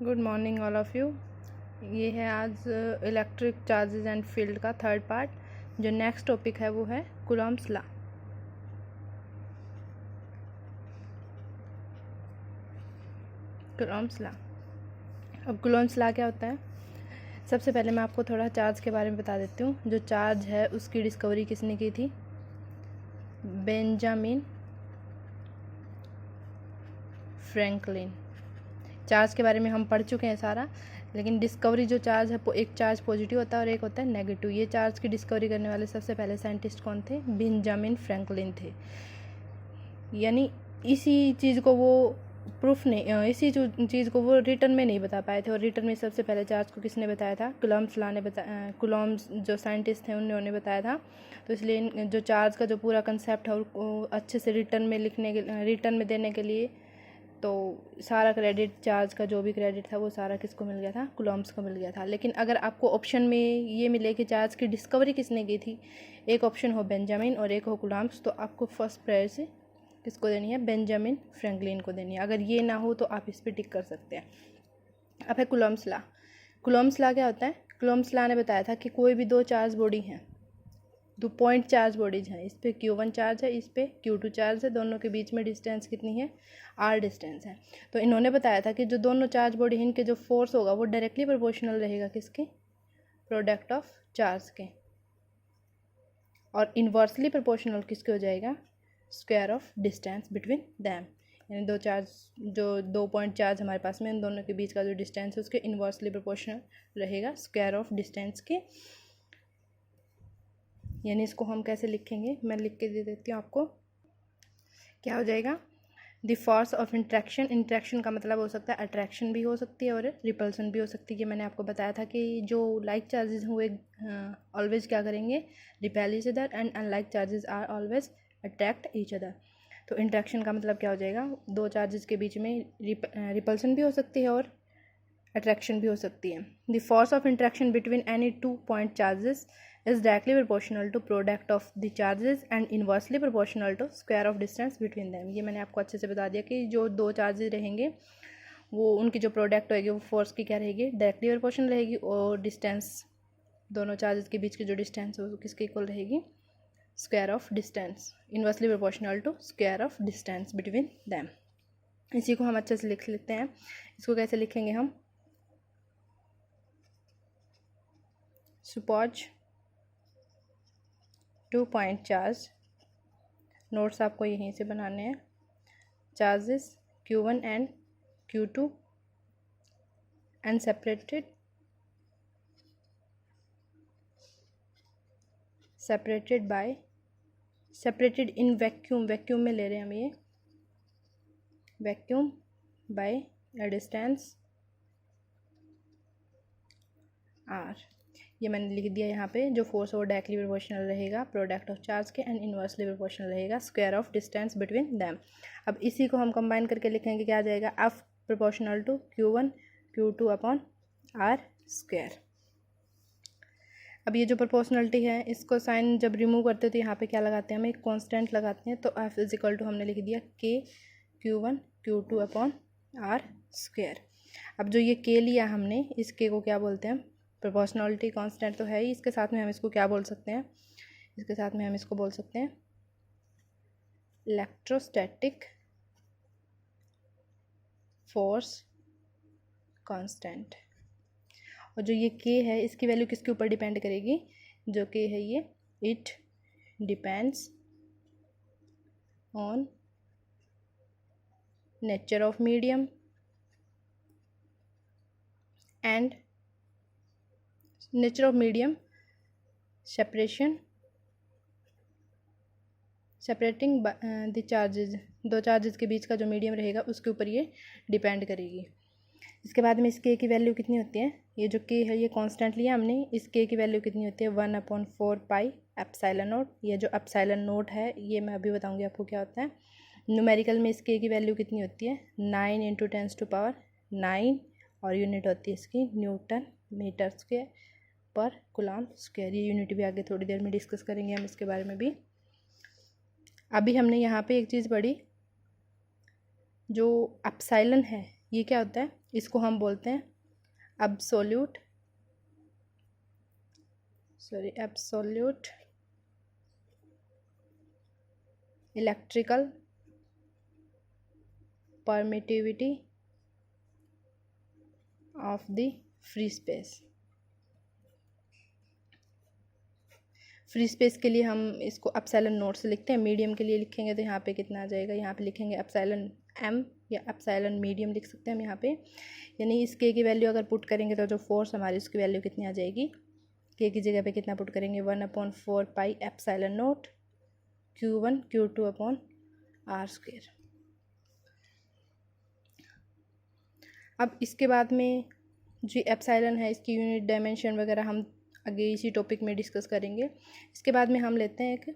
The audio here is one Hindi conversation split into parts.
Good morning all of you. ये है आज इलेक्ट्रिक चार्जेस एंड फील्ड का थर्ड पार्ट। जो नेक्स्ट टॉपिक है वो है कूलॉम्स लॉ। Coulomb's law. अब कूलॉम्स लॉ क्या होता है? सबसे पहले मैं आपको थोड़ा चार्ज के बारे में बता देती हूँ। जो चार्ज है उसकी डिस्कवरी किसने की थी? Benjamin Franklin. चार्ज के बारे में हम पढ़ चुके हैं सारा, लेकिन डिस्कवरी जो चार्ज है, एक चार्ज पॉजिटिव होता है और एक होता है नेगेटिव। ये चार्ज की डिस्कवरी करने वाले सबसे पहले साइंटिस्ट कौन थे? बेंजामिन फ्रैंकलिन थे। यानी इसी चीज़ को वो प्रूफ नहीं, इसी चीज़ को वो रिटर्न में नहीं बता पाए थे। और रिटर्न में सबसे पहले चार्ज को किसने बताया था? कूलॉम्स लॉ ने बताया। कूलॉम्स जो साइंटिस्ट थे उन्होंने बताया था। तो इसलिए जो चार्ज का जो पूरा कंसेप्ट है वो अच्छे से रिटर्न में देने के लिए तो सारा क्रेडिट, चार्ज का जो भी क्रेडिट था वो सारा किसको मिल गया था? कूलॉम्स को मिल गया था। लेकिन अगर आपको ऑप्शन में ये मिले कि चार्ज की डिस्कवरी किसने की थी, एक ऑप्शन हो बेंजामिन और एक हो कूलॉम्स, तो आपको फर्स्ट प्रायोरिटी किसको देनी है? बेंजामिन फ्रैंकलिन को देनी है। अगर ये ना हो तो आप इस पर टिक कर सकते हैं। अब है कूलॉम्स लॉ। कूलॉम्स लॉ क्या होता है? कूलॉम्स लॉ ने बताया था कि कोई भी दो चार्ज बॉडी हैं, दो पॉइंट चार्ज बॉडीज हैं, इस पे Q1 चार्ज है, इस पे Q2 चार्ज है, दोनों के बीच में डिस्टेंस कितनी है? R डिस्टेंस है। तो इन्होंने बताया था कि जो दोनों चार्ज बॉडी हैं इनके जो फोर्स होगा वो डायरेक्टली प्रोपोर्शनल रहेगा किसके? प्रोडक्ट ऑफ चार्ज के। और इन्वर्सली प्रोपोर्शनल किसके हो जाएगा? Square of distance between them. यानी दो पॉइंट चार्ज हमारे पास में, इन दोनों के बीच का जो डिस्टेंस है उसके इन्वर्सली प्रोपोर्शनल रहेगा स्क्वायर ऑफ डिस्टेंस के। यानी इसको हम कैसे लिखेंगे? मैं लिख के दे देती हूँ आपको। क्या हो जाएगा? The force of interaction. Interaction का मतलब हो सकता है अट्रैक्शन भी हो सकती है और रिपल्सन भी हो सकती है। कि मैंने आपको बताया था कि जो लाइक चार्जेस हुए ऑलवेज क्या करेंगे? Repel each other, and unlike charges are always attract each other. तो इंट्रैक्शन का मतलब क्या हो जाएगा? दो चार्जेस के बीच में रिपल्सन भी हो सकती है और अट्रैक्शन भी हो सकती है। The force of interaction between any two point charges is directly proportional to product of the charges and inversely proportional to square of distance between them। ये मैंने आपको अच्छे से बता दिया कि जो दो चार्जेस रहेंगे वो उनकी जो प्रोडक्ट होगी वो फोर्स की क्या रहेगी? डायरेक्टली प्रोपोर्शनल रहेगी। और डिस्टेंस, दोनों चार्जेस के बीच की जो डिस्टेंस है वो किसके इक्वल रहेगी? Square of distance, inversely proportional to square of distance between them. इसी को हम अच्छे से लिख लेते हैं। इसको कैसे लिखेंगे हम? Suppose two point charge, notes आपको यहीं से बनाने हैं। Charges Q1 and Q2 and separated in vacuum. Vacuum में ले रहे हैं हम ये, vacuum by a distance R। ये मैंने लिख दिया यहाँ पे। जो फोर्स वो डायरेक्टली प्रोपोर्शनल रहेगा प्रोडक्ट ऑफ चार्ज के, एंड इन्वर्सली प्रोपोर्शनल रहेगा square of distance between them. अब इसी को हम कंबाइन करके लिखेंगे, क्या आ जाएगा? F proportional to Q1 Q2 upon R square. अब ये जो प्रोपोर्शनलिटी है इसको साइन जब रिमूव करते हैं तो यहाँ पे क्या लगाते हैं? हम एक कांस्टेंट लगाते हैं। तो F इज इक्वल टू हमने लिख दिया K Q1 Q2 upon R square. अब जो ये K लिया हमने, इस K को क्या बोलते हैं? प्रोपोर्शनलिटी कांस्टेंट तो है ही, इसके साथ में हम इसको क्या बोल सकते हैं? इसके साथ में हम इसको बोल सकते हैं इलेक्ट्रोस्टैटिक फोर्स कांस्टेंट। और जो ये K है इसकी वैल्यू किसके ऊपर डिपेंड करेगी? जो K है ये, it depends on nature of medium and nature of medium separating the charges. दो चार्जेस के बीच का जो मीडियम रहेगा उसके ऊपर ये डिपेंड करेगी। इसके बाद में इस K की वैल्यू कितनी होती है? ये जो K है ये कांस्टेंट लिया हमने, इस K की वैल्यू कितनी होती है? 1/4 पाई एप्सिलॉन नोट। ये जो एप्सिलॉन नोट है ये मैं अभी बताऊंगी आपको क्या होता है। न्यूमेरिकल में इस K की वैल्यू कितनी होती है? 9 × 10⁹ और यूनिट होती है इसकी न्यूटन मीटर स्क्वायर पर कूलॉम्ब स्क्वायर। ये यूनिट भी आगे थोड़ी देर में डिस्कस करेंगे हम इसके बारे में भी। अभी हमने यहाँ पे एक चीज़ पढ़ी, जो एप्सिलॉन है ये क्या होता है, इसको हम बोलते हैं absolute electrical permittivity of the free space. Free space के लिए हम इसको एप्सिलॉन नॉट से लिखते हैं। मीडियम के लिए लिखेंगे तो यहाँ पे कितना आ जाएगा, यहाँ पे लिखेंगे एप्सिलॉन एम या एप्सिलॉन मीडियम लिख सकते हैं हम यहाँ पे। यानी इस के की वैल्यू अगर पुट करेंगे तो जो फोर्स हमारी उसकी वैल्यू कितनी आ जाएगी, के की जगह पे कितना पुट करेंगे 1/4 pi epsilon naught Q1 Q2 upon R square. अब इसके बाद में जो एप्सिलॉन है इसकी यूनिट डायमेंशन वगैरह हम आगे इसी टॉपिक में डिस्कस करेंगे। इसके बाद में हम लेते हैं एक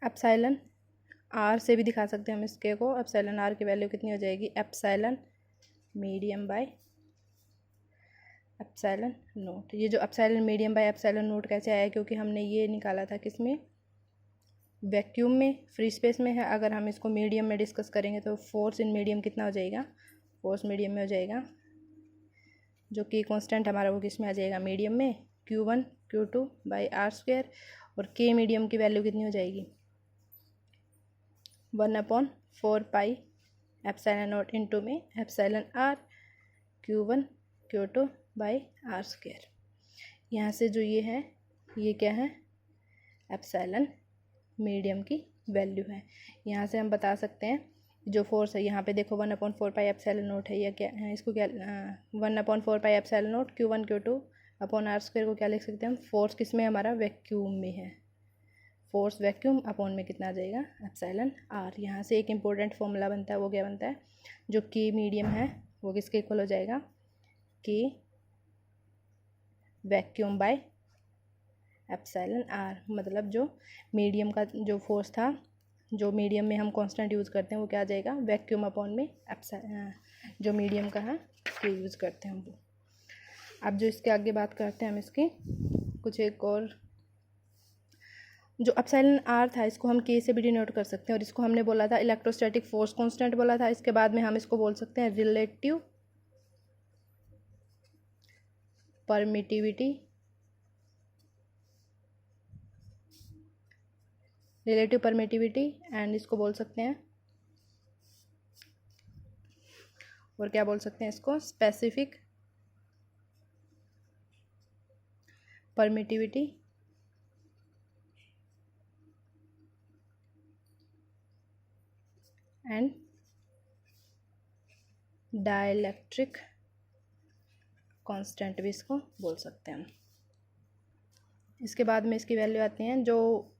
एप्सिलॉन आर से भी दिखा सकते हैं हम इसके को। एप्सिलॉन आर की वैल्यू कितनी हो जाएगी, epsilon medium by epsilon note. ये जो epsilon medium by epsilon note कैसे आया, क्योंकि हमने ये निकाला था किसमें, वैक्यूम में, फ्री स्पेस में है। अगर हम इसको मीडियम में डिस्कस करेंगे तो फोर्स इन मीडियम कितना हो जाएगा, फोर्स मीडियम में हो जाएगा, जो कि कांस्टेंट हमारा वो किस में आ जाएगा, मीडियम में, Q1 Q2 by R square. और के मीडियम की वैल्यू कितनी हो जाएगी 1/4 पाई एप्सिलॉन नॉट इंटू में epsilon R Q1 Q2 by R square. यहाँ से जो ये है ये क्या है, एप्सिलॉन मीडियम की वैल्यू है। यहाँ से हम बता सकते हैं जो फोर्स है, यहाँ पे देखो 1/4 पाई एप्सिलॉन नोट है, या क्या है इसको क्या 1/4 pi epsilon naught Q1 Q2 upon R square को क्या लिख सकते हैं हम, फोर्स किस में हमारा, वैक्यूम में है। फोर्स वैक्यूम अपॉन में कितना आ जाएगा, एप्सिलॉन आर। यहाँ से एक इम्पोर्टेंट फॉर्मूला बनता है, वो क्या बनता है, जो के मीडियम है वो किसके इक्वल हो जाएगा, के वैक्यूम बाय एप्सिलॉन आर। मतलब जो मीडियम का जो फोर्स था, जो मीडियम में हम कांस्टेंट यूज़ करते हैं वो क्या आ जाएगा, वैक्यूम अपॉन में जो मीडियम का है के यूज़ करते हैं हम वो। अब जो इसके आगे बात करते हैं हम इसकी कुछ एक और, जो एप्सिलॉन आर था इसको हम के से भी डिनोट कर सकते हैं, और इसको हमने बोला था इलेक्ट्रोस्टैटिक फोर्स कांस्टेंट बोला था। इसके बाद में हम इसको बोल सकते हैं रिलेटिव परमिटिविटी एंड इसको बोल सकते हैं, और क्या बोल सकते हैं इसको, specific permittivity and dielectric constant भी इसको बोल सकते हैं। इसके बाद में इसकी वैल्यू आती हैं, जो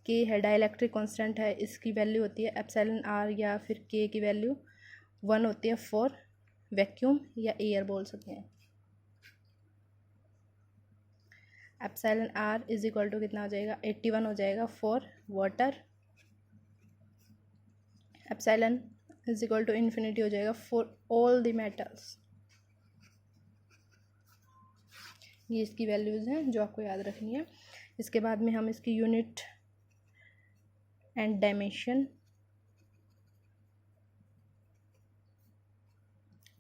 के है डाइलेक्ट्रिक कांस्टेंट है, इसकी वैल्यू होती है एप्सिलॉन आर, या फिर के की वैल्यू 1 होती है फॉर वैक्यूम या एयर बोल सकते हैं। Epsilon R is equal to कितना हो जाएगा, 81 हो जाएगा for water. Epsilon is equal to infinity हो जाएगा फॉर ऑल द मेटल्स। ये इसकी वैल्यूज़ हैं जो आपको याद रखनी है। इसके बाद में हम इसकी यूनिट एंड डायमेंशन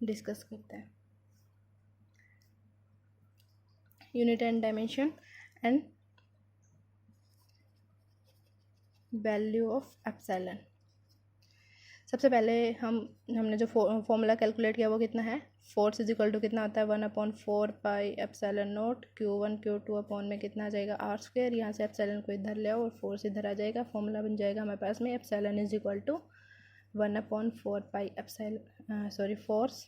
डिस्कस करते हैं। Unit and dimension and value of epsilon. सबसे पहले हमने जो फॉर्मूला कैलकुलेट किया वो कितना है, फोर्स इज इक्वल टू कितना होता है 1/4 pi epsilon naught Q1 Q2 upon में कितना आ जाएगा आर स्क्वायर। यहाँ से एप्सिलॉन को इधर ले आओ और फोर्स इधर आ जाएगा, फॉर्मूला बन जाएगा हमारे पास में epsilon is equal to 1/4 pi force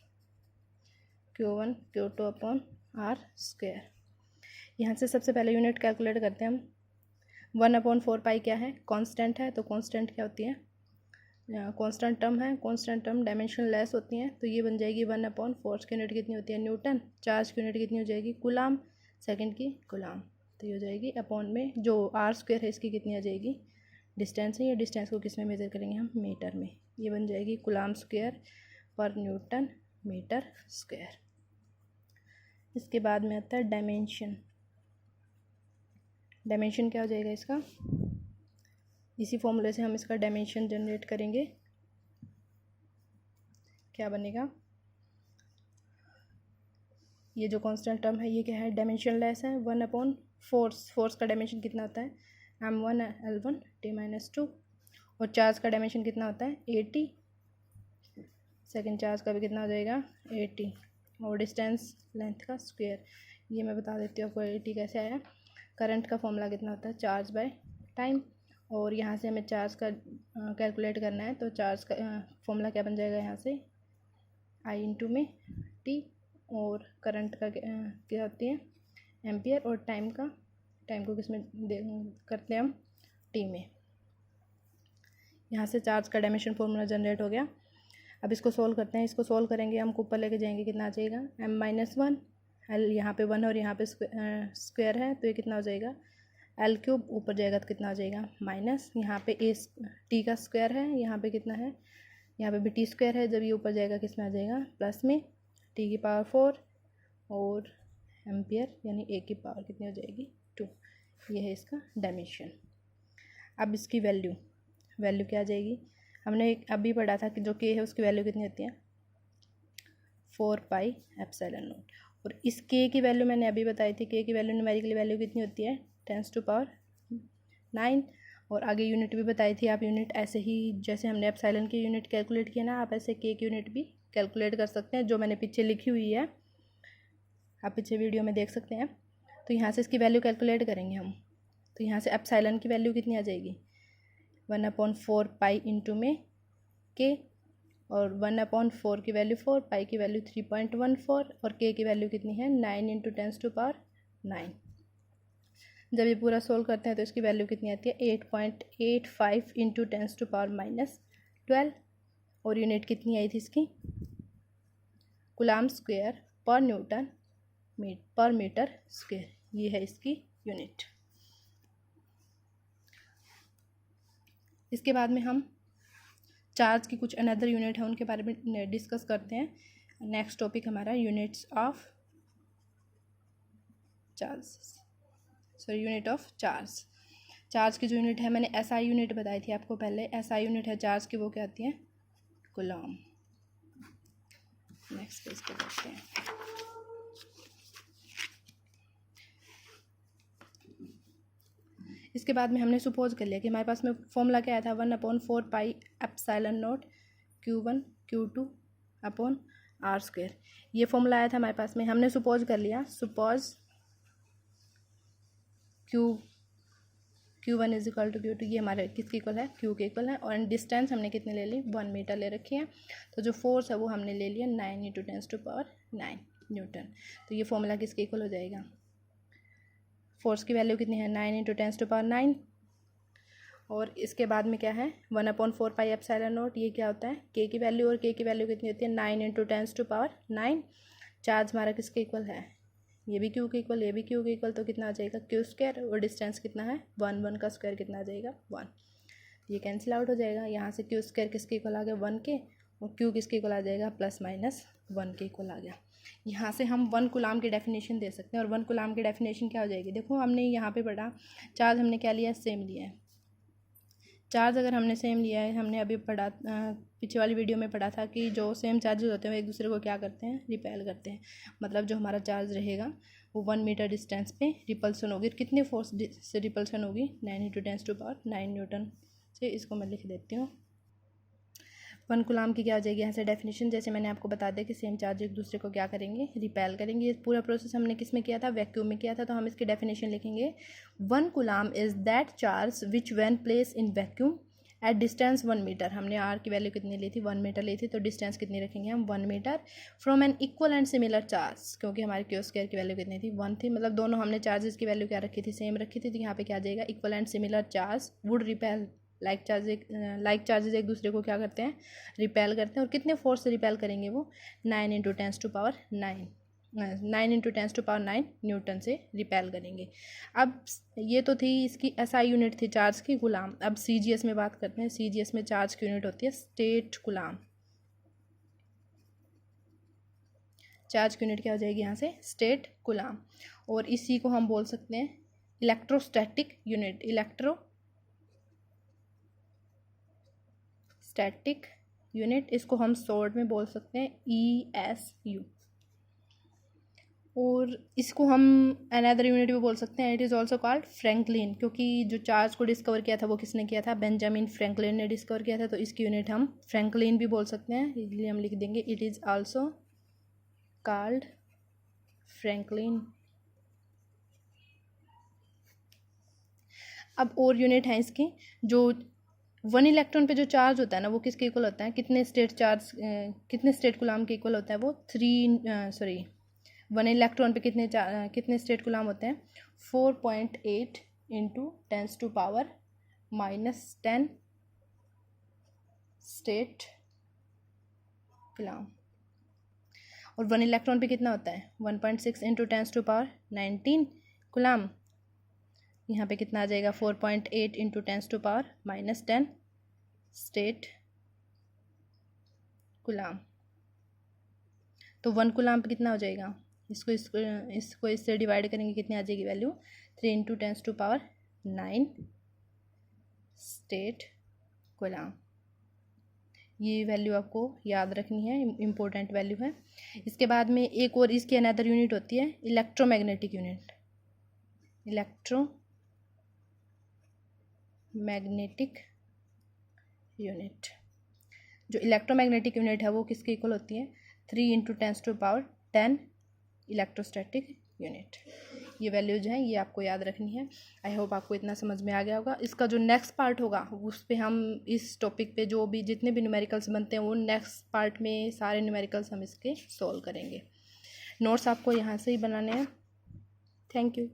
Q1 Q2 upon R square. यहाँ से सबसे पहले यूनिट कैलकुलेट करते हैं हम। 1/4 पाई क्या है, कांस्टेंट है, तो कांस्टेंट क्या होती है, कांस्टेंट टर्म है, कांस्टेंट टर्म डायमेंशन लेस होती हैं, तो ये बन जाएगी 1/4। फोर्स की यूनिट कितनी होती है न्यूटन, चार्ज की यूनिट कितनी हो जाएगी कूलाम, सेकंड की कूलाम, तो ये हो जाएगी अपॉन में जो आर स्क्वायर है इसकी कितनी आ जाएगी, डिस्टेंस है, ये डिस्टेंस को किस में मेजर करेंगे हम, मीटर में, ये बन जाएगी कूलाम स्क्वायर पर न्यूटन मीटर स्क्वायर। इसके बाद में आता है डायमेंशन। डायमेंशन क्या हो जाएगा इसका, इसी फॉर्मूले से हम इसका डायमेंशन जनरेट करेंगे। क्या बनेगा, ये जो कांस्टेंट टर्म है ये क्या है, डायमेंशनलेस है, 1/4। फोर्स का डायमेंशन कितना होता है, m1 L1 T-2। और चार्ज का डायमेंशन कितना होता है, 80। सेकंड चार्ज का भी कितना हो जाएगा, 80। और डिस्टेंस लेंथ का स्क्वायर, ये मैं बता देती हूँ आपको 80 कैसे आया। करंट का फॉर्मूला कितना होता है, चार्ज बाय टाइम। और यहाँ से हमें चार्ज का कैलकुलेट करना है, तो चार्ज का फॉर्मूला क्या बन जाएगा यहाँ से, I इंटू में T। और करंट का क्या होती है, एम्पियर। और टाइम को किस में करते हैं हम, T में। यहाँ से चार्ज का डायमेंशन फॉर्मूला जनरेट हो गया। अब इसको सोल्व करते हैं। इसको सोल्व करेंगे हम, ऊपर लेके जाएंगे, कितना आ जाएगा, m-1 L, यहाँ पे 1 और यहाँ पे स्क्वायर है, तो ये कितना हो जाएगा, L3 ऊपर जाएगा तो कितना आ जाएगा, माइनस यहाँ पे T का स्क्वायर है, यहाँ पे कितना है, यहाँ पे भी T स्क्वायर है, जब ये ऊपर जाएगा किस में आ जाएगा, प्लस में T⁴ और एम्पियर यानी A की पावर कितनी हो जाएगी, 2। ये है इसका डायमेंशन। अब इसकी वैल्यू क्या आ जाएगी, हमने अभी पढ़ा था कि जो K है उसकी वैल्यू कितनी होती है, 4πε0। और इस K की वैल्यू मैंने अभी बताई थी, K की वैल्यू न्यूमेरिकल वैल्यू कितनी होती है, 10⁻⁹। और आगे यूनिट भी बताई थी, आप यूनिट ऐसे ही जैसे हमने एप्सिलॉन की यूनिट कैलकुलेट किया ना, आप ऐसे K की यूनिट भी कैलकुलेट कर सकते हैं, जो मैंने पीछे लिखी हुई है, आप पीछे वीडियो में देख सकते हैं। तो यहाँ से इसकी वैल्यू कैलकुलेट करेंगे हम, तो यहाँ से एप्सिलॉन की वैल्यू कितनी आ जाएगी, 1/4π इंटू में K। और 1/4 की वैल्यू 4, पाई की वैल्यू 3.14 और K की वैल्यू कितनी है, 9 × 10⁻⁹। जब ये पूरा सोल्व करते हैं तो इसकी वैल्यू कितनी आती है, 8.85 × 10⁻12। और यूनिट कितनी आई थी इसकी, कूलम्ब स्क्वायर पर न्यूटन पर मीटर स्क्वायर, ये है इसकी यूनिट। इसके बाद में हम चार्ज की कुछ अनदर यूनिट है उनके बारे में डिस्कस करते हैं। नेक्स्ट टॉपिक हमारा यूनिट्स ऑफ चार्ज। चार्ज की जो यूनिट है, मैंने SI यूनिट बताई थी आपको पहले, SI यूनिट है चार्ज की, वो क्या आती है, कूलम्ब। नेक्स्ट पेज पे देखते हैं। इसके बाद में हमने सपोज कर लिया कि हमारे पास में फॉर्मूला क्या आया था, 1/4πε0 Q1 Q2/R²। ये फॉर्मूला आया था हमारे पास में, हमने सपोज कर लिया, सपोज Q1 = Q2, ये हमारे किसके इक्वल है, Q के इक्वल है। और डिस्टेंस हमने कितने ले ली, 1 मीटर ले रखी है। तो जो फोर्स है वो हमने ले लिया 9 × 10⁻⁹ न्यूटन। तो ये फॉर्मूला किसके इक्वल हो जाएगा, फोर्स की वैल्यू कितनी है, 9 × 10⁻⁹। और इसके बाद में क्या है, 1/4πε0, ये क्या होता है, K की वैल्यू। और K की वैल्यू कितनी होती है, 9 × 10⁻⁹। चार्ज हमारा किसके इक्वल है, ये भी Q के इक्वल, ये भी Q के इक्वल, तो कितना आ जाएगा, Q²। और डिस्टेंस कितना है, 1 का स्क्वायर कितना आ जाएगा, 1। ये कैंसिल आउट हो जाएगा। यहाँ से Q² किसके इक्वल आ गया, 1 के। और Q किसके इक्वल आ जाएगा, ±1 के इक्वल आ गया। यहाँ से हम 1 कूलम्ब की डेफिनेशन दे सकते हैं। और 1 कूलम्ब की डेफिनेशन क्या हो जाएगी, देखो हमने यहाँ पे पढ़ा, चार्ज हमने क्या लिया, सेम लिया है। चार्ज अगर हमने सेम लिया है, हमने अभी पढ़ा, पीछे वाली वीडियो में पढ़ा था कि जो सेम चार्जेस होते हैं वो एक दूसरे को क्या करते हैं, रिपेल करते हैं। मतलब जो हमारा चार्ज रहेगा वो 1 मीटर डिस्टेंस पे रिपल्सन होगी। कितने फोर्स से रिपल्सन होगी, 9 × 10⁻⁹ न्यूटन से। इसको मैं लिख देती हूँ। 1 कूलम्ब की क्या हो जाएगी यहाँ से डेफिनेशन, जैसे मैंने आपको बता दिया कि सेम चार्ज एक दूसरे को क्या करेंगे, रिपेल करेंगे। ये पूरा प्रोसेस हमने किस में किया था, वैक्यूम में किया था। तो हम इसकी डेफिनेशन लिखेंगे, 1 coulomb is that charge which when place in vacuum at distance 1 metre. हमने R की वैल्यू कितनी ली थी, 1 मीटर ली थी, तो डिस्टेंस कितनी रखेंगे हम, 1 metre, from an equal and similar charge. क्योंकि हमारे Q² की वैल्यू कितनी थी, 1 थी, मतलब दोनों हमने चार्जेस की वैल्यू क्या रखी थी, सेम रखी थी। तो यहाँ पे क्या आ जाएगा, equal and similar charge would repel like charges एक दूसरे को क्या करते हैं, रिपेल करते हैं। और कितने फोर्स से रिपेल करेंगे वो, 9 × 10⁻⁹ न्यूटन से रिपेल करेंगे। अब ये तो थी इसकी SI यूनिट थी चार्ज की, कूलम्ब। अब CGS में बात करते हैं। CGS में चार्ज की यूनिट होती है स्टेट कूलम्ब। चार्ज की यूनिट क्या हो जाएगी यहाँ से, स्टेट कूलम्ब। और इसी को हम बोल सकते हैं इलेक्ट्रोस्टैटिक यूनिट, इलेक्ट्रोस्टैटिक यूनिट, इसको हम शॉर्ट में बोल सकते हैं ESU। और इसको हम अनदर यूनिट भी बोल सकते हैं, it is also called Franklin, क्योंकि जो चार्ज को डिस्कवर किया था वो किसने किया था, बेंजामिन फ्रैंकलिन ने डिस्कवर किया था, तो इसकी यूनिट हम फ्रैंकलिन भी बोल सकते हैं, इसलिए हम लिख देंगे it is also called Franklin. अब और यूनिट है इसकी, जो 1 इलेक्ट्रॉन पे जो चार्ज होता है ना वो किसके इक्वल होता है, कितने स्टेट कूलाम के इक्वल होता है वो 1 इलेक्ट्रॉन पे कितने स्टेट कूलाम होते हैं, 4.8 इंटू 10⁻⁻10 स्टेट कूलाम। और 1 इलेक्ट्रॉन पे कितना होता है, 1.6 इंटू 10⁻19 कूलाम। यहाँ पे कितना आ जाएगा, 4.8 इंटू 10⁻⁻10 स्टेट कूलाम। तो 1 कूलाम पे कितना हो जाएगा, इसको इससे डिवाइड करेंगे, कितनी आ जाएगी वैल्यू, 3 इंटू 10⁻9 स्टेट कूलाम। ये वैल्यू आपको याद रखनी है, इम्पोर्टेंट वैल्यू है। इसके बाद में एक और इसकी अनदर यूनिट होती है इलेक्ट्रोमैग्नेटिक यूनिट। इलेक्ट्रोमैग्नेटिक यूनिट, जो इलेक्ट्रोमैग्नेटिक यूनिट है वो किसके इक्वल होती है, 3 इंटू 10⁻10 इलेक्ट्रोस्टैटिक यूनिट। ये वैल्यूज हैं, ये आपको याद रखनी है। आई होप आपको इतना समझ में आ गया होगा। इसका जो नेक्स्ट पार्ट होगा उस पे हम इस टॉपिक पे जो भी जितने भी न्यूमेरिकल्स बनते हैं वो नेक्स्ट पार्ट में सारे न्यूमेरिकल्स हम इसके सॉल्व करेंगे। नोट्स आपको यहाँ से ही बनाने हैं। Thank you.